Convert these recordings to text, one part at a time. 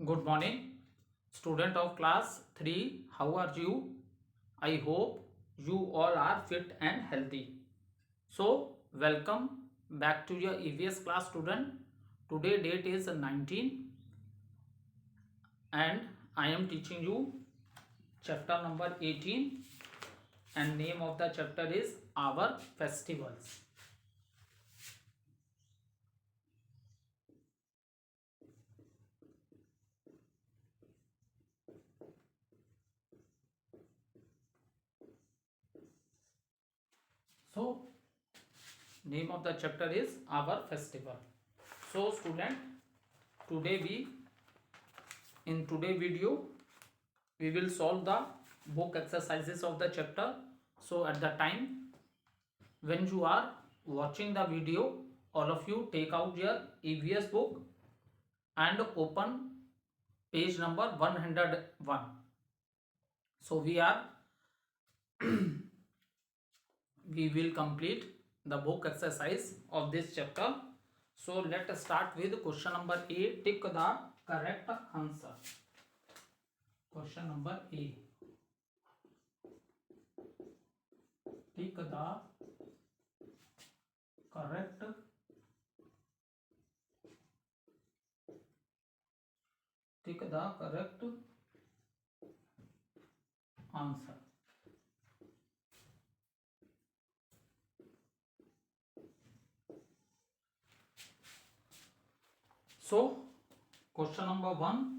Good morning, student of class 3. How are you? I hope you all are fit and healthy. So, welcome back to your EVS class, student. Today date is 19 and I am teaching you chapter number 18 and name of the chapter is Our Festivals. So, name of the chapter is Our Festival. So, student, today we in today video we will solve the book exercises of the chapter. So at the time when you are watching the video, all of you take out your EVS book and open page number 101. So we will complete the book exercise of this chapter. So let us start with question number A. Tick the correct answer. Question number A. Tick the correct answer. So question number 1.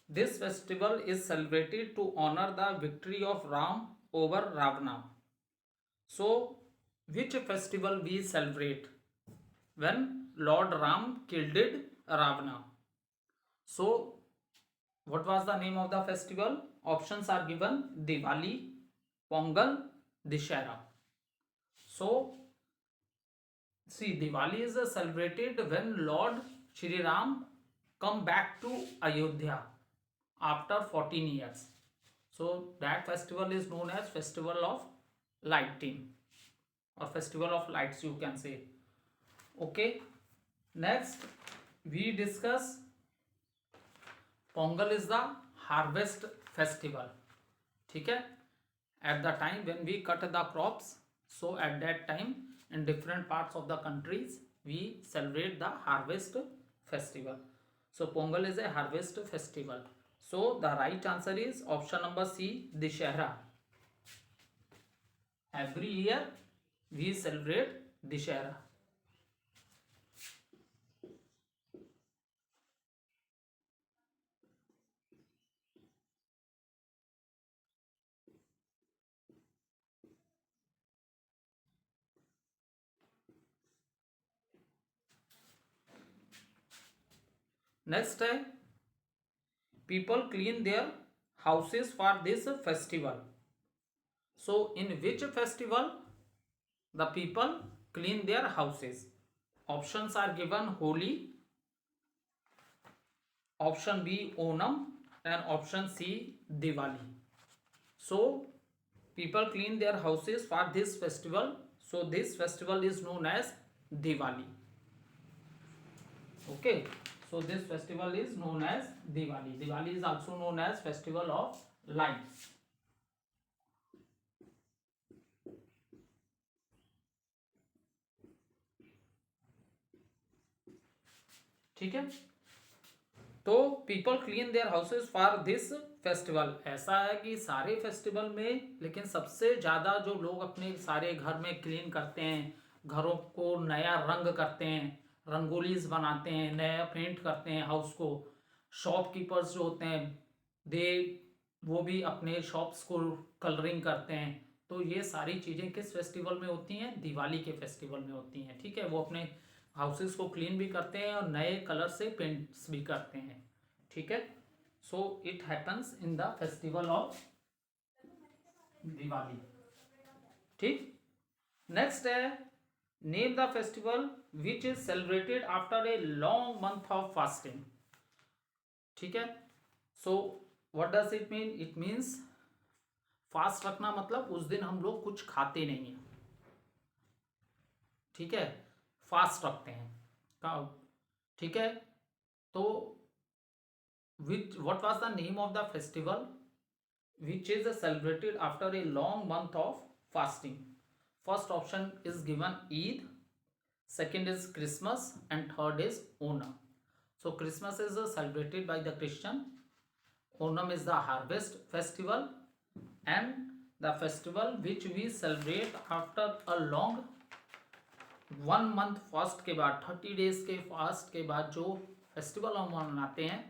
This festival is celebrated to honor the victory of Ram over Ravana. So which festival we celebrate when Lord Ram killed Ravana? So what was the name of the festival? Options are given: Diwali, Pongal, Dishera. So see, Diwali is celebrated when Lord Shri Ram come back to Ayodhya after 14 years. So that festival is known as Festival of Lighting or Festival of Lights, you can say. Okay. Next, we discuss Pongal is the harvest festival. ठीक है? At the time when we cut the crops, so at that time in different parts of the countries we celebrate the harvest festival. So Pongal is a harvest festival. So the right answer is option number C, Dishera. Every year we celebrate Dishera. Next है, people clean their houses for this festival. So in which festival the people clean their houses? Options are given: Holi, option B Onam, and option C Diwali. So people clean their houses for this festival. So this festival is known as Diwali. Okay, so this festival is known as Diwali. Diwali is also known as Festival of Lights. ठीक है, तो people clean their houses for this festival. ऐसा है कि सारे festival में, लेकिन सबसे ज़्यादा जो लोग अपने सारे घर में क्लीन करते हैं, घरों को नया रंग करते हैं, रंगोलीज बनाते हैं, नया पेंट करते हैं हाउस को. शॉपकीपर्स जो होते हैं दे वो भी अपने शॉप्स को कलरिंग करते हैं. तो ये सारी चीज़ें किस फेस्टिवल में होती हैं? दिवाली के फेस्टिवल में होती हैं. ठीक है, वो अपने हाउसेस को क्लीन भी करते हैं और नए कलर से पेंट्स भी करते हैं. ठीक है, so it happens in the festival of Diwali. ठीक, नेक्स्ट है, name the festival which is celebrated after a long month of fasting. ठीक है, so what does it mean? It means fast रखना मतलब उस दिन हम लोग कुछ खाते नहीं हैं. ठीक है, फास्ट रखते हैं. का, ठीक है। तो which what was the name of the festival which is celebrated after a long month of fasting? First option is given Eid, second is Christmas, and third is Onam. So Christmas is celebrated by the Christian, Onam is the harvest festival, and the festival which we celebrate after a long 1 month fast के बाद 30 days के fast के बाद जो festival हम मनाते हैं,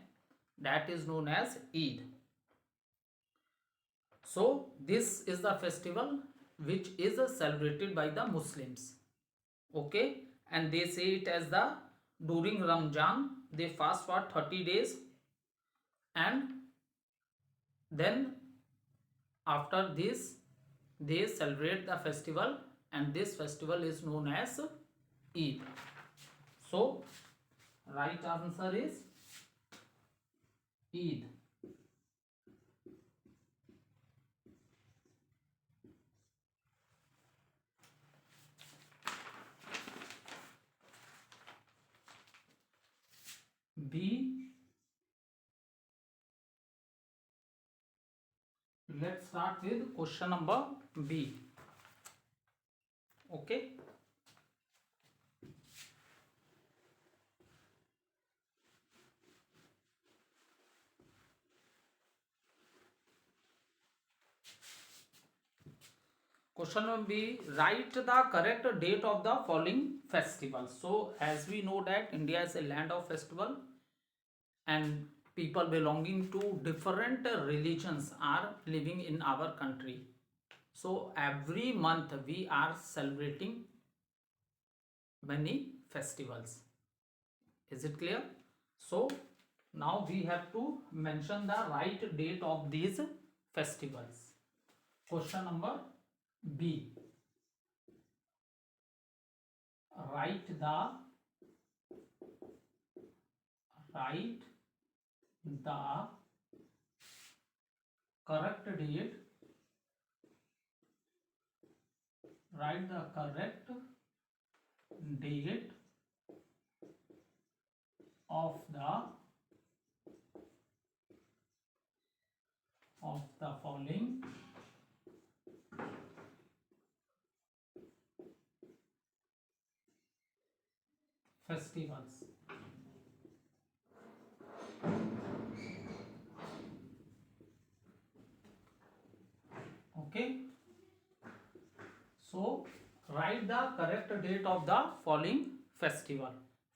that is known as Eid. So this is the festival which is celebrated by the Muslims. Okay, and they say it as the during Ramzan they fast for 30 days, and then after this they celebrate the festival, and this festival is known as Eid. So right answer is Eid. B. Let's start with question number B. Okay. Question number B. Write the correct date of the following festival. So as we know that India is a land of festival, and people belonging to different religions are living in our country. So every month we are celebrating many festivals. Is it clear? So now we have to mention the right date of these festivals. Question number B. Write the correct date. Write the correct date of the following festivals. Okay. So write the correct date of the following festival.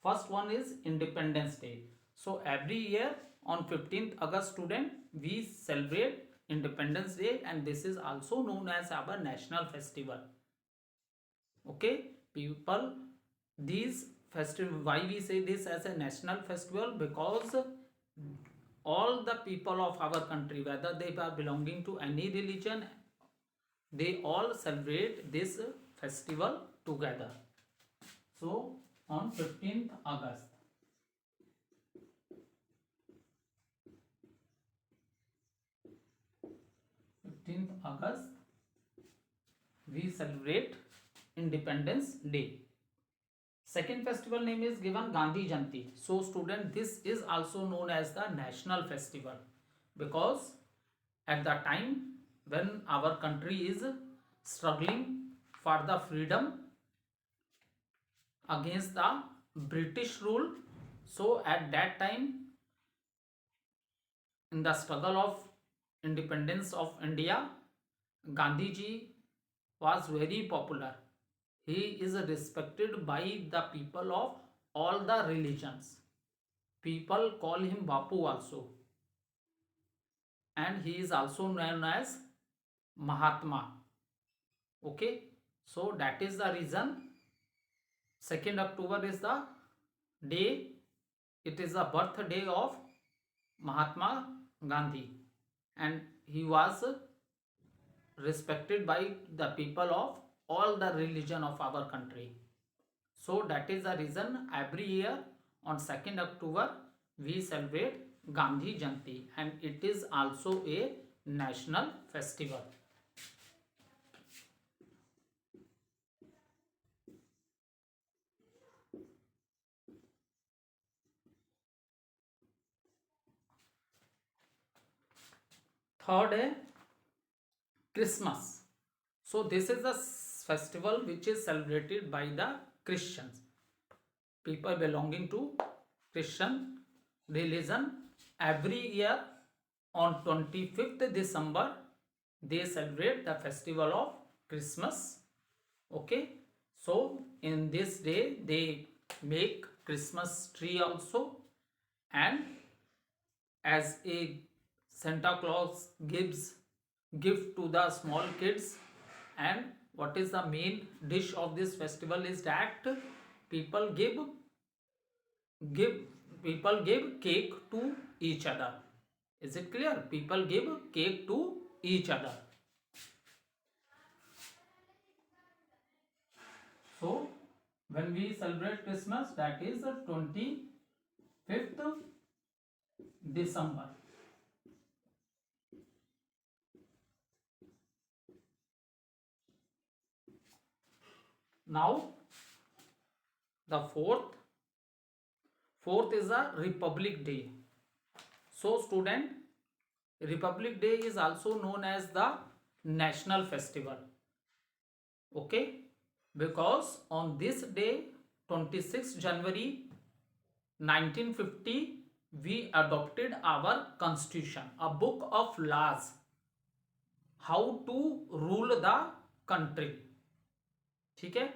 First one is Independence Day. So every year on 15th August, student, we celebrate Independence Day, and this is also known as our national festival. Okay, people, these festival, why we say this as a national festival? Because all the people of our country, whether they are belonging to any religion, they all celebrate this festival together. So on 15th August, we celebrate Independence Day. Second festival name is given Gandhi Jayanti. So student, this is also known as the national festival, because at the time when our country is struggling for the freedom against the British rule, so at that time, in the struggle of independence of India, Gandhi ji was very popular. He is respected by the people of all the religions. People call him Bapu also, and he is also known as Mahatma. Okay, so that is the reason 2nd October is the day, it is the birthday of Mahatma Gandhi, and he was respected by the people of all the religion of our country. So that is the reason every year on 2nd October we celebrate Gandhi Jayanti, and it is also a national festival. Third है Christmas. So this is a festival which is celebrated by the Christians, people belonging to Christian religion. Every year on 25th December they celebrate the festival of Christmas. Okay, so in this day they make Christmas tree also, and as a Santa Claus gives gift to the small kids. And what is the main dish of this festival is that people give people give cake to each other. Is it clear? People give cake to each other. So when we celebrate Christmas, that is 25th December. Now the fourth is a Republic Day. So student, Republic Day is also known as the national festival. Okay, because on this day 26 January 1950 we adopted our constitution, a book of laws how to rule the country. ठीक है,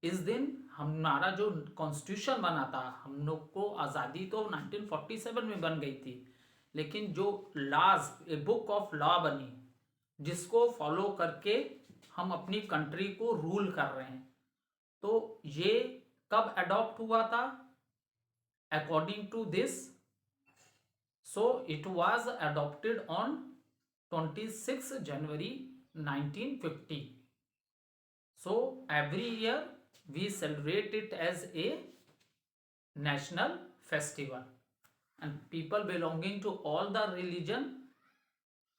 इस दिन हमारा जो constitution बना था, हम लोग को आज़ादी तो 1947 में बन गई थी, लेकिन जो laws, a book of law बनी, जिसको फॉलो करके हम अपनी कंट्री को रूल कर रहे हैं, तो ये कब अडॉप्ट हुआ था? According to this, so it was adopted on 26 January 1950. So every year we celebrate it as a national festival, and people belonging to all the religion,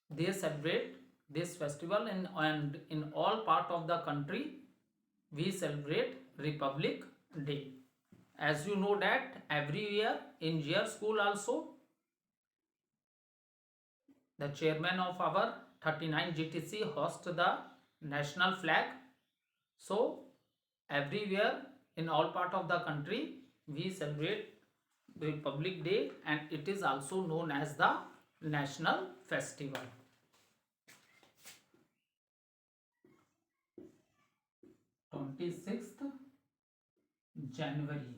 they celebrate this festival, and in all part of the country we celebrate Republic Day. As you know that every year in your school also, the chairman of our 39 GTC hosts the national flag. So everywhere in all part of the country we celebrate Republic Day, and it is also known as the national festival. (26th January).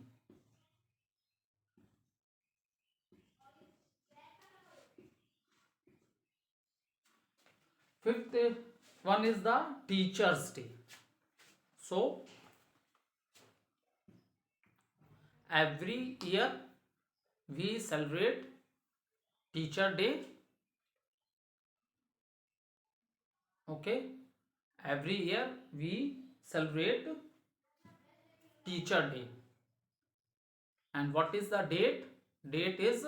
Fifth one is the Teachers Day. So every year we celebrate Teacher Day. Okay, every year we celebrate Teacher Day. And what is the date? Date is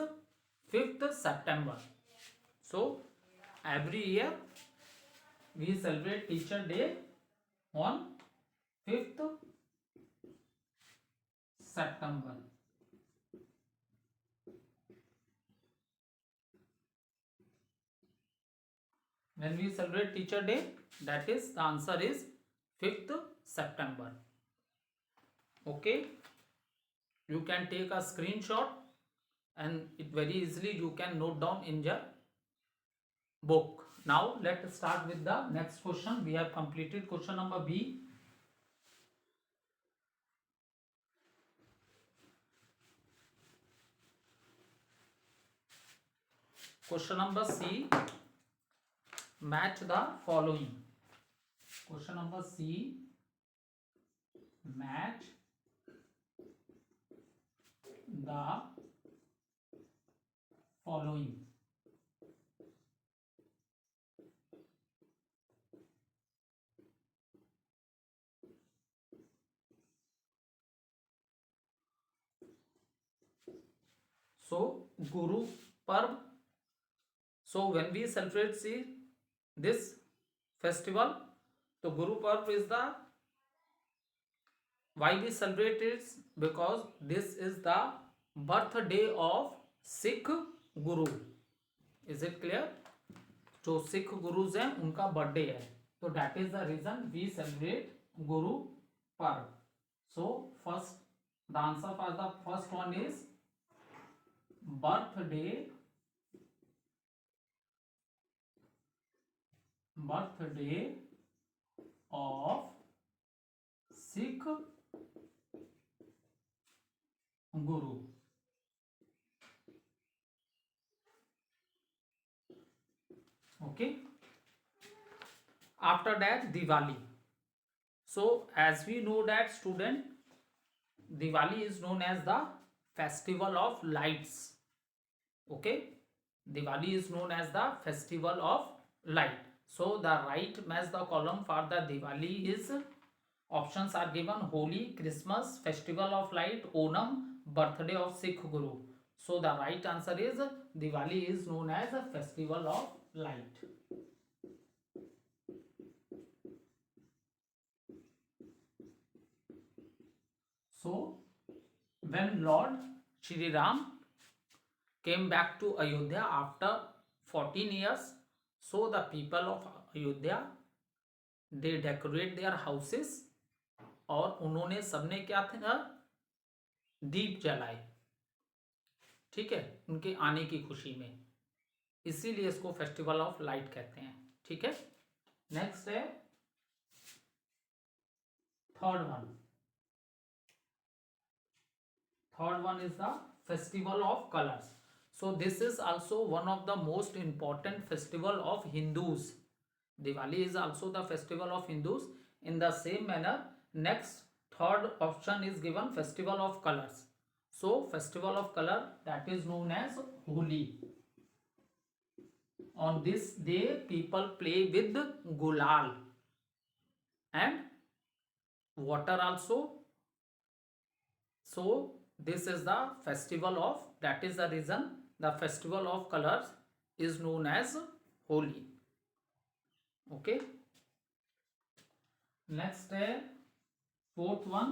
5th September. So every year we celebrate Teacher Day on 5th September. When we celebrate Teacher Day, that is, the answer is 5th September. Okay, you can take a screenshot, and it very easily you can note down in your book. Now let's start with the next question. We have completed question number B. Question number C. Match the following. Question number C. Match the following. So Guru Parv. So when we celebrate this festival, so Guru Parv is the, why we celebrate it? Because this is the birthday of Sikh Guru. Is it clear? जो सिख गुरुज हैं उनका birthday है, तो that is the reason we celebrate Guru Parv. So first the answer for the first one is birthday of Sikh Guru. Okay. After that, Diwali. So as we know that student, Diwali is known as the festival of lights. Okay. Diwali is known as the festival of light. So the right match the column for the Diwali is options are given: Holi, Christmas, festival of light, Onam, birthday of Sikh Guru. So the right answer is Diwali is known as a festival of light. So when Lord Shri Ram came back to Ayodhya after 14 years, so the people of Ayodhya they decorate their houses और उन्होंने सबने क्या था, दीप जलाए. ठीक है, उनके आने की खुशी में, इसीलिए इसको फेस्टिवल ऑफ लाइट कहते हैं. ठीक है. नेक्स्ट है third one is the festival of colors. So this is also one of the most important festival of Hindus. Diwali is also the festival of Hindus. In the same manner, next third option is given festival of colors. So festival of color, that is known as Holi. On this day people play with gulal and water also. So this is the festival of, that is the reason the festival of colors is known as Holi. Okay. Next है fourth one,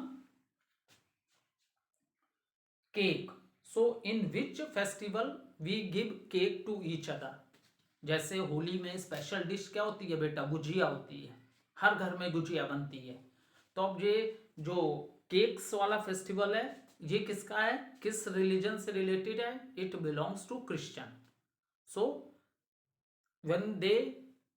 cake. So in which festival we give cake to each other? जैसे होली में special dish क्या होती है बेटा, गुजिया होती है, हर घर में गुजिया बनती है. तो अब ये जो केक्स वाला फेस्टिवल है ये किसका है, किस रिलीजन से रिलेटेड है? It belongs to Christian. So when they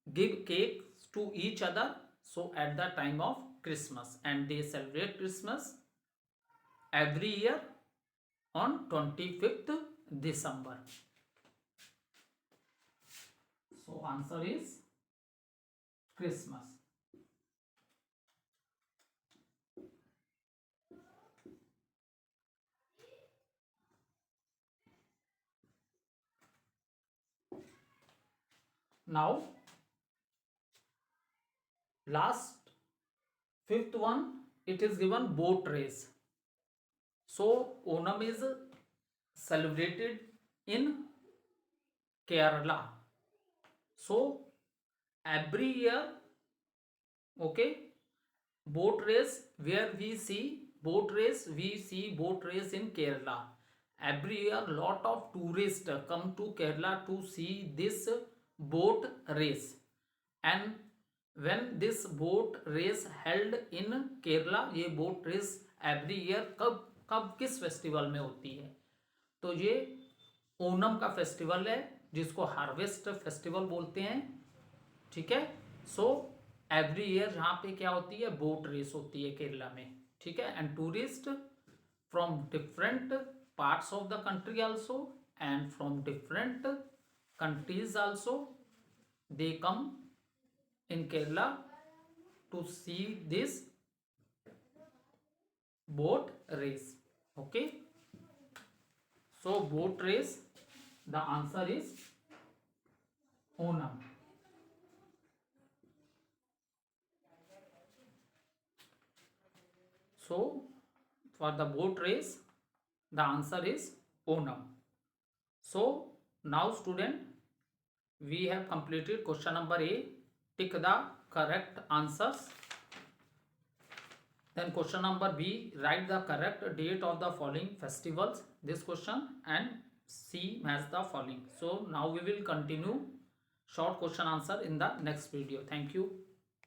give cakes to each other, so at the time of Christmas, and they celebrate Christmas every year on 25th December. So answer is Christmas. Now last fifth one, it is given boat race. So Onam is celebrated in Kerala. So every year, okay, boat race, where we see boat race in Kerala. Every year lot of tourists come to Kerala to see this boat race. And when this boat race held in Kerala, ये boat race every year कब किस festival में होती है? तो ये ओनम का festival है जिसको हार्वेस्ट फेस्टिवल बोलते हैं. ठीक है. सो एवरी ईयर यहाँ पे क्या होती है, बोट रेस होती है केरला में. ठीक है. And tourist from different parts of the country also and from different countries also, they come in Kerala to see this boat race. Okay. So boat race, the answer is Onam. So for the boat race, the answer is Onam. So now student, we have completed question number A. Tick the correct answers. Then question number B, write the correct date of the following festivals. This question, and C match the following. So now we will continue short question answer in the next video. Thank you.